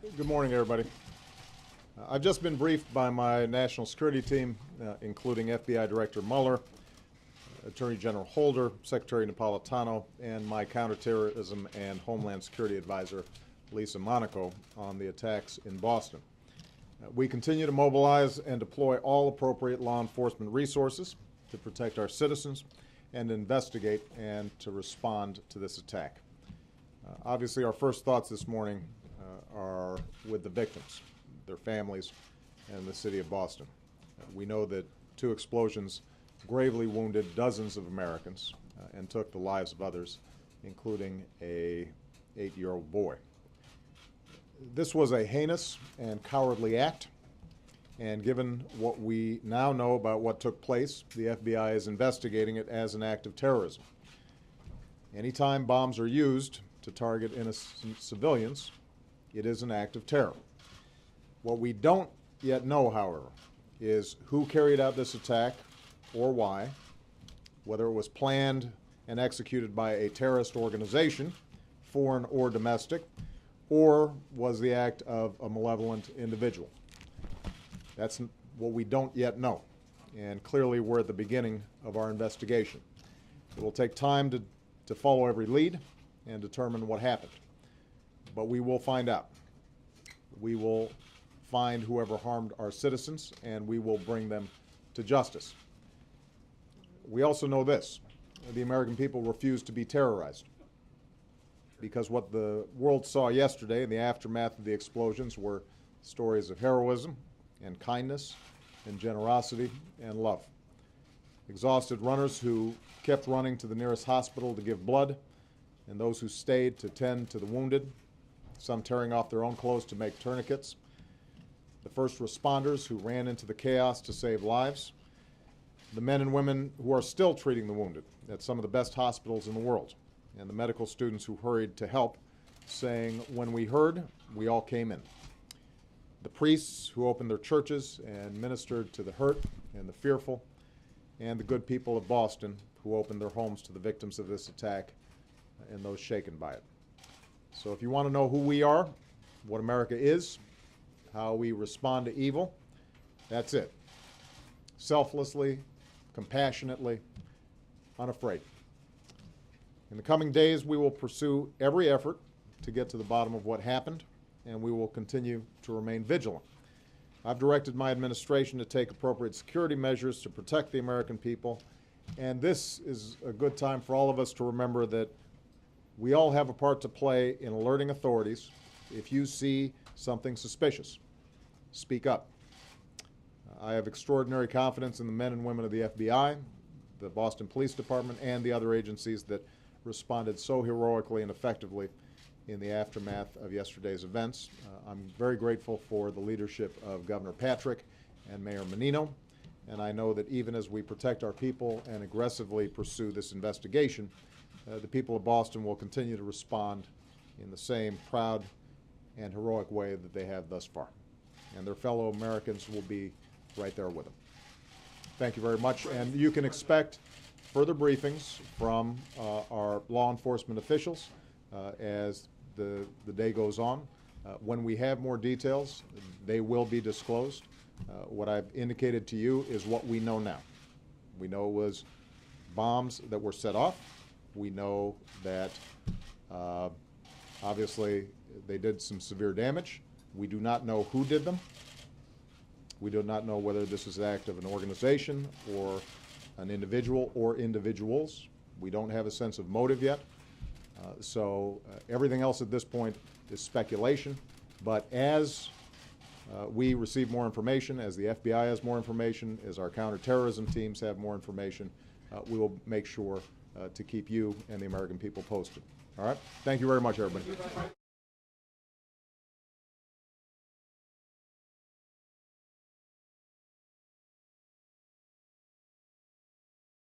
Good morning, everybody. I've just been briefed by my national security team, including FBI Director Mueller, Attorney General Holder, Secretary Napolitano, and my counterterrorism and Homeland Security Advisor, Lisa Monaco, on the attacks in Boston. We continue to mobilize and deploy all appropriate law enforcement resources to protect our citizens and investigate and to respond to this attack. Obviously, our first thoughts this morning are with the victims, their families, and the city of Boston. We know that two explosions gravely wounded dozens of Americans and took the lives of others, including a 8-year-old boy. This was a heinous and cowardly act, and given what we now know about what took place, the FBI is investigating it as an act of terrorism. Anytime bombs are used to target innocent civilians, it is an act of terror. What we don't yet know, however, is who carried out this attack or why, whether it was planned and executed by a terrorist organization, foreign or domestic, or was the act of a malevolent individual. That's what we don't yet know, and clearly we're at the beginning of our investigation. It will take time to follow every lead and determine what happened, but we will find out. We will find whoever harmed our citizens, and we will bring them to justice. We also know this: the American people refuse to be terrorized, because what the world saw yesterday in the aftermath of the explosions were stories of heroism and kindness and generosity and love. Exhausted runners who kept running to the nearest hospital to give blood, and those who stayed to tend to the wounded, some tearing off their own clothes to make tourniquets. The first responders who ran into the chaos to save lives. The men and women who are still treating the wounded at some of the best hospitals in the world. And the medical students who hurried to help, saying, "When we heard, we all came in." The priests who opened their churches and ministered to the hurt and the fearful, and the good people of Boston who opened their homes to the victims of this attack and those shaken by it. So if you want to know who we are, what America is, how we respond to evil, that's it. Selflessly, compassionately, unafraid. In the coming days, we will pursue every effort to get to the bottom of what happened, and we will continue to remain vigilant. I've directed my administration to take appropriate security measures to protect the American people, and this is a good time for all of us to remember that we all have a part to play in alerting authorities. If you see something suspicious, speak up. I have extraordinary confidence in the men and women of the FBI, the Boston Police Department, and the other agencies that responded so heroically and effectively in the aftermath of yesterday's events. I'm very grateful for the leadership of Governor Patrick and Mayor Menino, and I know that even as we protect our people and aggressively pursue this investigation, the people of Boston will continue to respond in the same proud and heroic way that they have thus far. And their fellow Americans will be right there with them. Thank you very much, and you can expect further briefings from our law enforcement officials as the day goes on. When we have more details, they will be disclosed. What I've indicated to you is what we know now. We know it was bombs that were set off. We know that obviously they did some severe damage. We do not know who did them. We do not know whether this is an act of an organization or an individual or individuals. We don't have a sense of motive yet. So everything else at this point is speculation. But as we receive more information, as the FBI has more information, as our counterterrorism teams have more information, we will make sure to keep you and the American people posted. All right? Thank you very much, everybody.